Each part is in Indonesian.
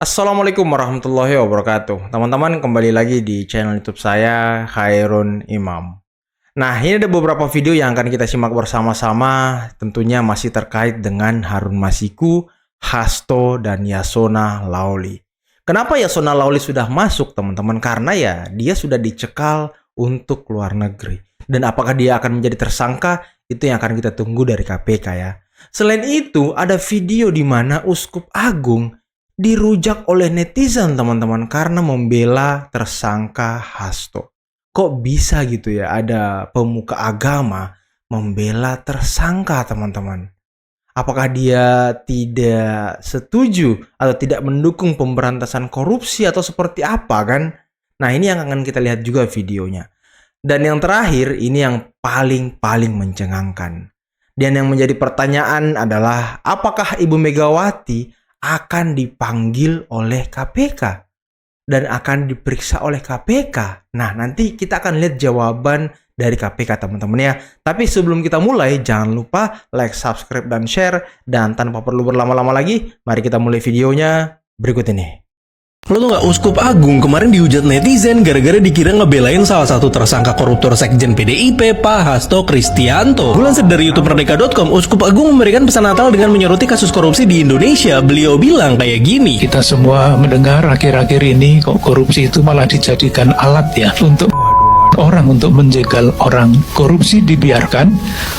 Assalamualaikum warahmatullahi wabarakatuh. Teman-teman, kembali lagi di channel YouTube saya, Khairun Imam. Nah, ini ada beberapa video yang akan kita simak bersama-sama. Tentunya masih terkait dengan Harun Masiku, Hasto, dan Yasona Lauli. Kenapa Yasona Lauli sudah masuk, teman-teman? Karena ya, dia sudah dicekal untuk luar negeri. Dan apakah dia akan menjadi tersangka? Itu yang akan kita tunggu dari KPK ya. Selain itu, ada video di mana Uskup Agung dirujak oleh netizen teman-teman karena membela tersangka Hasto. Kok bisa gitu ya ada pemuka agama membela tersangka teman-teman? Apakah dia tidak setuju atau tidak mendukung pemberantasan korupsi atau seperti apa kan? Nah ini yang akan kita lihat juga videonya. Dan yang terakhir ini yang paling mencengangkan. Dan yang menjadi pertanyaan adalah apakah Ibu Megawati akan dipanggil oleh KPK dan akan diperiksa oleh KPK. Nah, nanti kita akan lihat jawaban dari KPK teman-teman ya. Tapi sebelum kita mulai, jangan lupa like, subscribe, dan share. Dan tanpa perlu berlama-lama lagi, mari kita mulai videonya berikut ini. Lo tuh gak, Uskup Agung kemarin dihujat netizen gara-gara dikira ngebelain salah satu tersangka koruptor sekjen PDIP, Pak Hasto Kristianto. Dilansir dari YouTube Merdeka.com, Uskup Agung memberikan pesan Natal dengan menyoroti kasus korupsi di Indonesia. Beliau bilang kayak gini. Kita semua mendengar akhir-akhir ini kok korupsi itu malah dijadikan alat ya untuk orang, untuk menjegal orang. Korupsi dibiarkan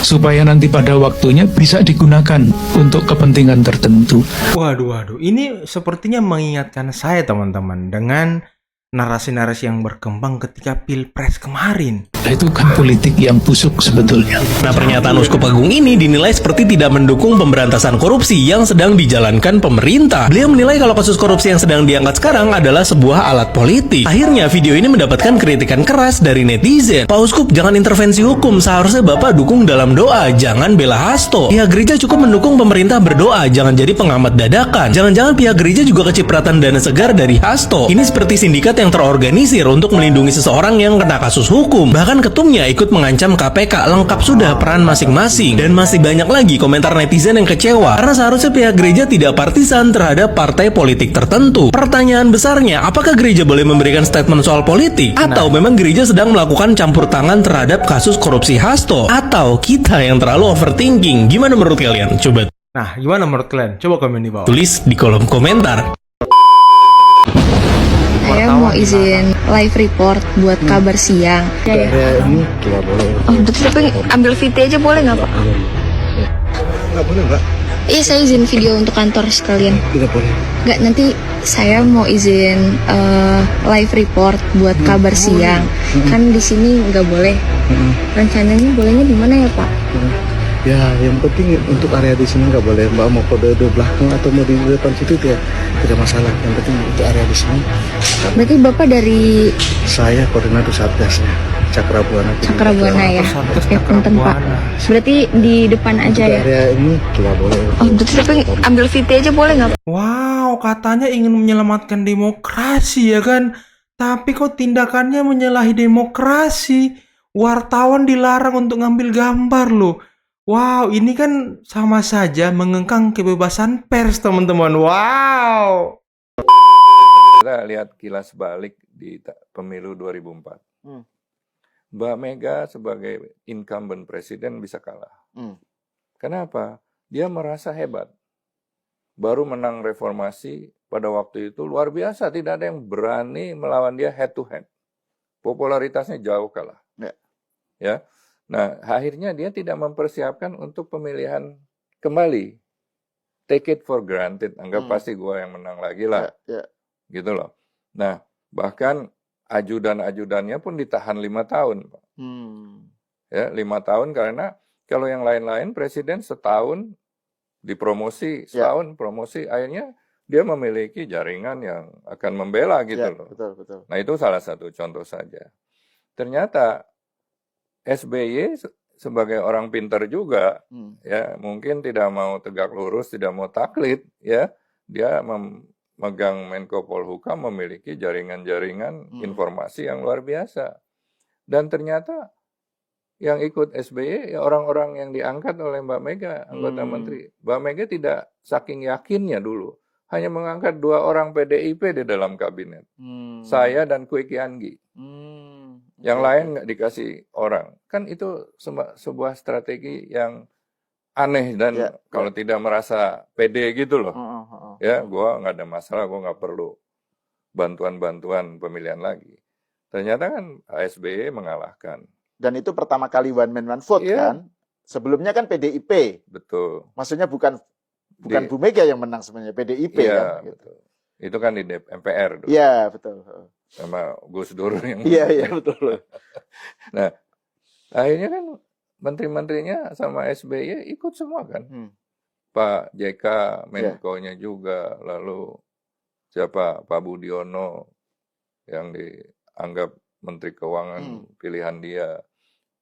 supaya nanti pada waktunya bisa digunakan untuk kepentingan tertentu. Waduh, ini sepertinya mengingatkan saya teman-teman dengan narasi-narasi yang berkembang ketika Pilpres kemarin. Itu kan politik yang busuk sebetulnya. Nah, pernyataan Uskup Agung ini dinilai seperti tidak mendukung pemberantasan korupsi yang sedang dijalankan pemerintah. Beliau menilai kalau kasus korupsi yang sedang diangkat sekarang adalah sebuah alat politik. Akhirnya video ini mendapatkan kritikan keras dari netizen. Pak Uskup, jangan intervensi hukum, seharusnya Bapak dukung dalam doa, jangan bela Hasto. Pihak gereja cukup mendukung pemerintah berdoa, jangan jadi pengamat dadakan. Jangan-jangan pihak gereja juga kecipratan dana segar dari Hasto. Ini seperti sindikat yang terorganisir untuk melindungi seseorang yang kena kasus hukum. Bahkan ketumnya ikut mengancam KPK. Lengkap sudah peran masing-masing. Dan masih banyak lagi komentar netizen yang kecewa karena seharusnya pihak gereja tidak partisan terhadap partai politik tertentu. Pertanyaan besarnya, apakah gereja boleh memberikan statement soal politik? Atau memang gereja sedang melakukan campur tangan terhadap kasus korupsi Hasto? Atau kita yang terlalu overthinking? Gimana menurut kalian? Coba Nah, gimana menurut kalian? Coba komen di bawah. tulis di kolom komentar. Saya mau izin live report buat kabar siang. Ya, ya. Ini tidak boleh. Oh, betul, tapi ambil VT aja boleh nggak Pak? Nggak boleh, Mbak. Iya, saya izin video untuk kantor sekalian. Tidak boleh. Nggak, nanti saya mau izin live report buat kabar siang. Kan di sini nggak boleh. Rencananya bolehnya di mana ya Pak? Ya, yang penting untuk area di sini nggak boleh. Mbak mau kode di belakang atau mau di depan situ ya tidak masalah. Yang penting untuk area di sini. Berarti Bapak dari Saya koordinator satgasnya Cakrabuana. Cakrabuana ya? Oke, punten Pak. Berarti di depan aja ya? Area ini tidak boleh. Oh, betul, tapi ambil VT aja boleh nggak Pak? Wow, katanya ingin menyelamatkan demokrasi ya kan? Tapi kok tindakannya menyalahi demokrasi? Wartawan dilarang untuk ngambil gambar loh. Wow, ini kan sama saja mengengkang kebebasan pers teman-teman. Wow. Kita lihat kilas balik di pemilu 2004. Mbak Mega sebagai incumbent presiden bisa kalah. Kenapa? Dia merasa hebat. Baru menang reformasi pada waktu itu luar biasa. Tidak ada yang berani melawan dia head to head. Popularitasnya jauh kalah. Ya. Nah, akhirnya dia tidak mempersiapkan untuk pemilihan kembali. Take it for granted. Anggap pasti gue yang menang lagi lah. Gitu loh. Nah, bahkan ajudan-ajudannya pun ditahan 5 tahun. Pak. Ya, 5 tahun karena kalau yang lain-lain presiden setahun dipromosi, setahun promosi, akhirnya dia memiliki jaringan yang akan membela gitu loh. Betul. Nah, itu salah satu contoh saja. Ternyata SBY sebagai orang pintar juga, ya mungkin tidak mau tegak lurus, tidak mau taklid, ya dia memegang Menko Polhukam memiliki jaringan-jaringan informasi yang luar biasa, dan ternyata yang ikut SBY ya orang-orang yang diangkat oleh Mbak Mega, anggota menteri. Mbak Mega tidak saking yakinnya dulu, hanya mengangkat 2 orang PDIP di dalam kabinet. Saya dan Kwe Kianggi. Yang lain nggak dikasih orang. Kan itu sebuah strategi yang aneh dan kalau tidak merasa pede gitu loh. Ya, gua nggak ada masalah, gua nggak perlu bantuan-bantuan pemilihan lagi. Ternyata kan SBY mengalahkan. Dan itu pertama kali one man one vote kan? Sebelumnya kan PDIP. Betul. Maksudnya bukan Bu Mega yang menang sebenarnya, PDIP kan? Betul. Itu kan di MPR dulu. Iya, betul. Sama Gus Dur yang. Iya, betul. Nah, akhirnya kan menteri-menterinya sama SBY ikut semua kan. Pak JK, Menko-nya juga, lalu siapa Pak Budiono yang dianggap Menteri Keuangan pilihan dia,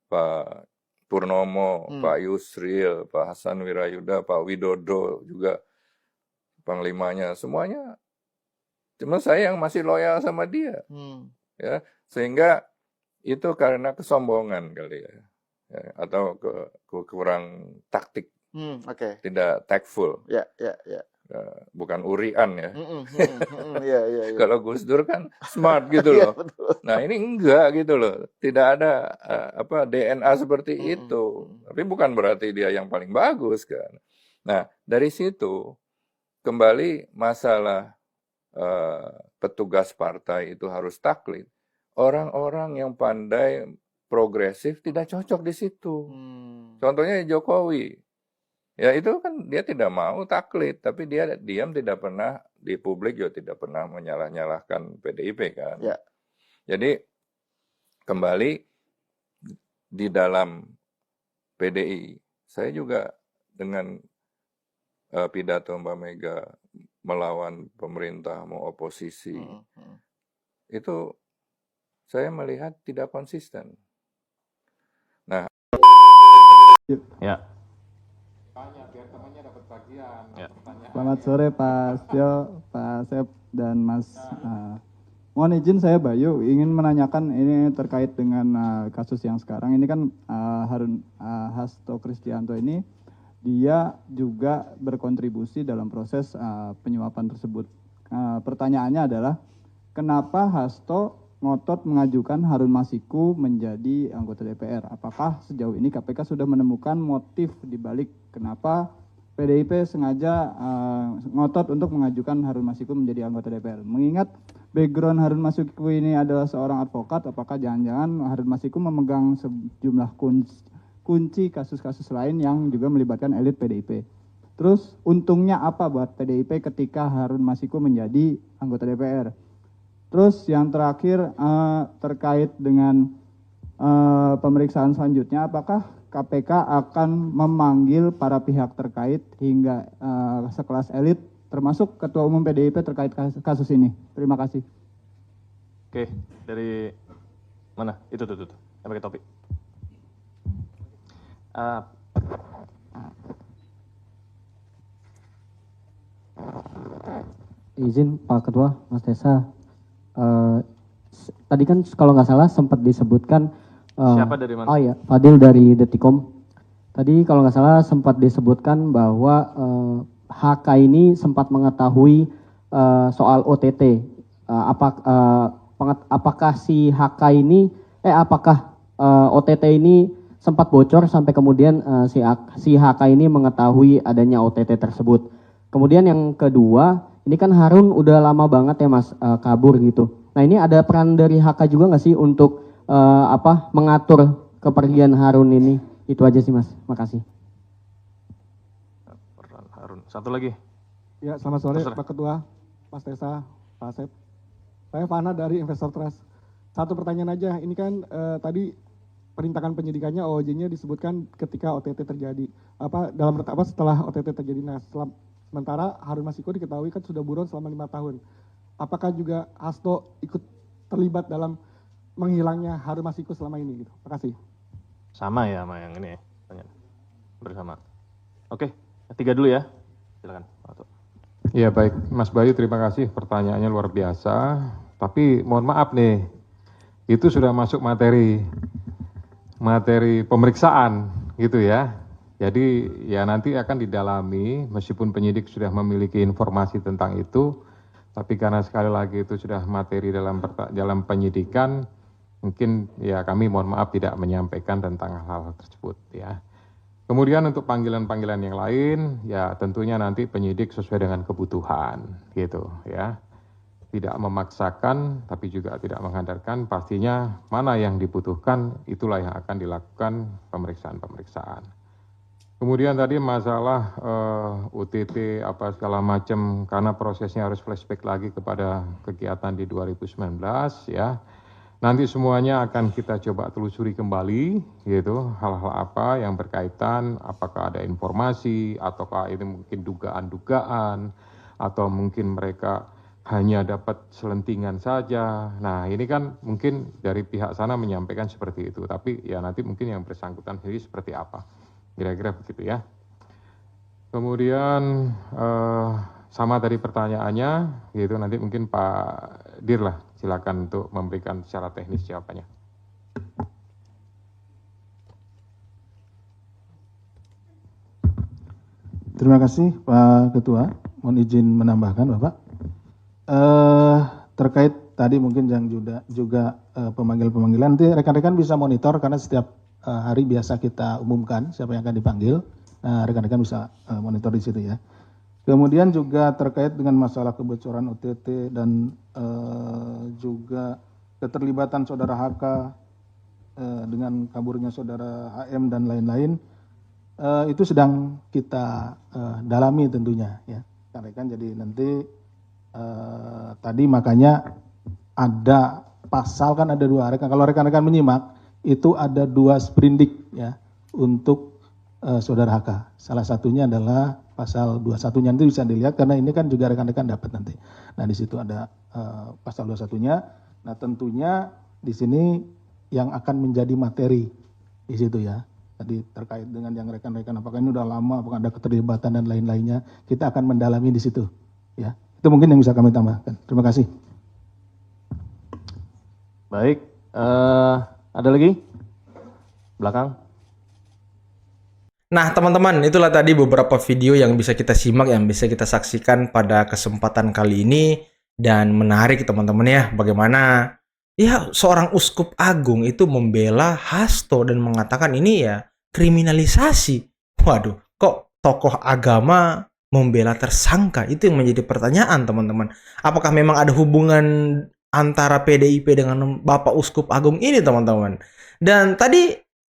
Pak Purnomo, Pak Yusril, Pak Hasan Wirayuda, Pak Widodo juga panglimanya, semuanya. Cuma saya yang masih loyal sama dia, ya, sehingga itu karena kesombongan kali ya, atau kurang taktik, tidak tactful. Ya. Bukan urian ya. Iya. Kalau Gus Dur kan smart gitu loh. Nah ini enggak gitu loh. Tidak ada DNA seperti itu. Tapi bukan berarti dia yang paling bagus kan. Nah dari situ kembali masalah petugas partai itu harus taklid. Orang-orang yang pandai progresif tidak cocok di situ. Contohnya Jokowi. Ya itu kan dia tidak mau taklid, tapi dia diam tidak pernah di publik juga tidak pernah menyalah-nyalahkan PDIP kan. Ya. Jadi kembali di dalam PDI, saya juga dengan pidato Mbak Mega melawan pemerintah mau oposisi, itu saya melihat tidak konsisten. Nah, ya. Selamat sore Pak Setio, Pak Asep, dan Mas. Mohon izin saya Bayu ingin menanyakan ini terkait dengan kasus yang sekarang ini kan Hasto Kristianto ini dia juga berkontribusi dalam proses penyuapan tersebut. Pertanyaannya adalah kenapa Hasto ngotot mengajukan Harun Masiku menjadi anggota DPR? Apakah sejauh ini KPK sudah menemukan motif dibalik kenapa PDIP sengaja ngotot untuk mengajukan Harun Masiku menjadi anggota DPR? Mengingat background Harun Masiku ini adalah seorang advokat, apakah jangan-jangan Harun Masiku memegang sejumlah kunci kasus-kasus lain yang juga melibatkan elit PDIP? Terus untungnya apa buat PDIP ketika Harun Masiku menjadi anggota DPR? Terus yang terakhir terkait dengan pemeriksaan selanjutnya, apakah KPK akan memanggil para pihak terkait hingga sekelas elit, termasuk Ketua Umum PDIP terkait kasus ini? Terima kasih. Oke, dari mana? Itu tuh. Yang pakai topi. Izin Pak Ketua, Mas Tesa. Tadi kan kalau nggak salah sempat disebutkan siapa dari mana? Oh iya, Fadil dari Detikom. Tadi kalau nggak salah sempat disebutkan bahwa HK ini sempat mengetahui soal OTT. Apakah si HK ini apakah OTT ini sempat bocor sampai kemudian si HK ini mengetahui adanya OTT tersebut. Kemudian yang kedua, ini kan Harun udah lama banget ya Mas kabur gitu. Nah ini ada peran dari HK juga nggak sih untuk mengatur kepergian Harun ini? Itu aja sih Mas, makasih. Peran Harun. Satu lagi. Ya, selamat sore Pak Ketua, Mas Tesa, Pak Asep. Saya Fana dari Investor Trust. Satu pertanyaan aja, ini kan tadi perintahan penyidikannya OOJ-nya disebutkan ketika OTT terjadi. Setelah OTT terjadi. Nah, sementara Harun Masiku diketahui kan sudah buron selama 5 tahun. Apakah juga Hasto ikut terlibat dalam menghilangnya Harun Masiku selama ini gitu? Terima kasih. Sama ya sama yang ini ya, tanya bersama. Oke, 3 dulu ya. Silakan. Iya baik, Mas Bayu terima kasih pertanyaannya luar biasa. Tapi mohon maaf nih, itu sudah masuk materi pemeriksaan gitu ya. Jadi ya nanti akan didalami, meskipun penyidik sudah memiliki informasi tentang itu, tapi karena sekali lagi itu sudah materi dalam penyidikan, mungkin ya kami mohon maaf tidak menyampaikan tentang hal-hal tersebut ya. Kemudian untuk panggilan-panggilan yang lain, ya tentunya nanti penyidik sesuai dengan kebutuhan gitu ya. Tidak memaksakan, tapi juga tidak menghantarkan, pastinya mana yang dibutuhkan, itulah yang akan dilakukan pemeriksaan-pemeriksaan. Kemudian tadi masalah UTT apa segala macam, karena prosesnya harus flashback lagi kepada kegiatan di 2019 ya. Nanti semuanya akan kita coba telusuri kembali gitu, hal-hal apa yang berkaitan, apakah ada informasi, ataukah ini mungkin dugaan-dugaan, atau mungkin mereka hanya dapat selentingan saja. Nah ini kan mungkin dari pihak sana menyampaikan seperti itu, tapi ya nanti mungkin yang bersangkutan sendiri seperti apa. Kira-kira begitu ya. Kemudian sama tadi pertanyaannya gitu, nanti mungkin Pak Dir lah silakan untuk memberikan secara teknis jawabannya. Terima kasih Pak Ketua. Mohon izin menambahkan Bapak. Terkait tadi mungkin yang juga pemanggilan nanti rekan-rekan bisa monitor karena setiap hari biasa kita umumkan siapa yang akan dipanggil. Nah, rekan-rekan bisa monitor di situ ya. Kemudian juga terkait dengan masalah kebocoran OTT dan juga keterlibatan saudara HK dengan kaburnya saudara HM dan lain-lain, itu sedang kita dalami tentunya ya, rekan-rekan. Jadi nanti tadi makanya ada pasal kan ada 2 rekan. Kalau rekan-rekan menyimak itu ada 2 sprindik ya untuk saudara HK. Salah satunya adalah pasal 21-nya, nanti bisa dilihat karena ini kan juga rekan-rekan dapat nanti. Nah di situ ada pasal 21-nya. Nah tentunya di sini yang akan menjadi materi di situ ya. Tadi terkait dengan yang rekan-rekan apakah ini udah lama, apakah ada keterlibatan dan lain-lainnya, kita akan mendalami di situ ya. Itu mungkin yang bisa kami tambahkan. Terima kasih. Baik, ada lagi? Belakang. Nah teman-teman, itulah tadi beberapa video yang bisa kita simak, yang bisa kita saksikan pada kesempatan kali ini. Dan menarik teman-teman ya, bagaimana ya seorang uskup agung itu membela Hasto dan mengatakan ini ya kriminalisasi. Waduh, kok tokoh agama membela tersangka? Itu yang menjadi pertanyaan teman-teman. Apakah memang ada hubungan antara PDIP dengan Bapak Uskup Agung ini teman-teman? Dan tadi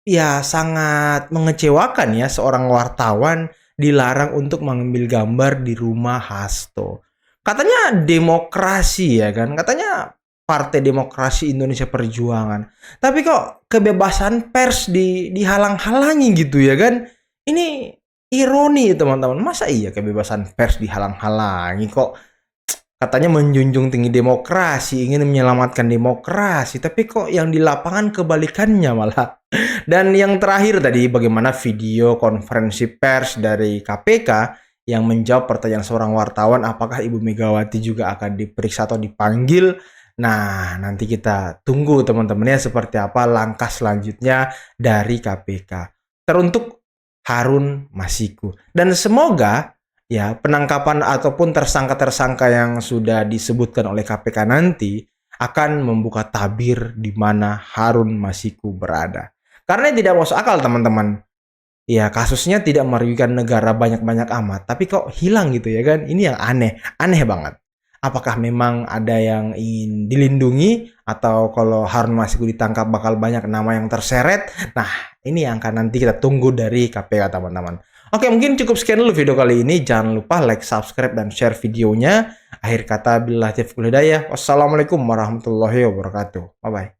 ya sangat mengecewakan ya, seorang wartawan dilarang untuk mengambil gambar di rumah Hasto. Katanya demokrasi ya kan, katanya Partai Demokrasi Indonesia Perjuangan. Tapi kok kebebasan pers dihalang-halangi gitu ya kan? Ini ironi teman-teman, masa iya kebebasan pers dihalang-halangi? Kok katanya menjunjung tinggi demokrasi, ingin menyelamatkan demokrasi, tapi kok yang di lapangan kebalikannya malah. Dan yang terakhir tadi, bagaimana video konferensi pers dari KPK yang menjawab pertanyaan seorang wartawan, apakah Ibu Megawati juga akan diperiksa atau dipanggil. Nah, nanti kita tunggu teman-teman ya, seperti apa langkah selanjutnya dari KPK. Teruntuk Harun Masiku. Dan semoga ya penangkapan ataupun tersangka-tersangka yang sudah disebutkan oleh KPK nanti akan membuka tabir di mana Harun Masiku berada. Karena tidak masuk akal teman-teman. Ya kasusnya tidak merugikan negara banyak-banyak amat, tapi kok hilang gitu ya kan? Ini yang aneh banget. Apakah memang ada yang ingin dilindungi, atau kalau Harun Masiku ditangkap bakal banyak nama yang terseret? Nah ini yang akan nanti kita tunggu dari KPK teman-teman. Oke, mungkin cukup sekian dulu video kali ini. Jangan lupa like, subscribe, dan share videonya. Akhir kata, billahi taufiq wal hidayah. Wassalamualaikum warahmatullahi wabarakatuh. Bye-bye.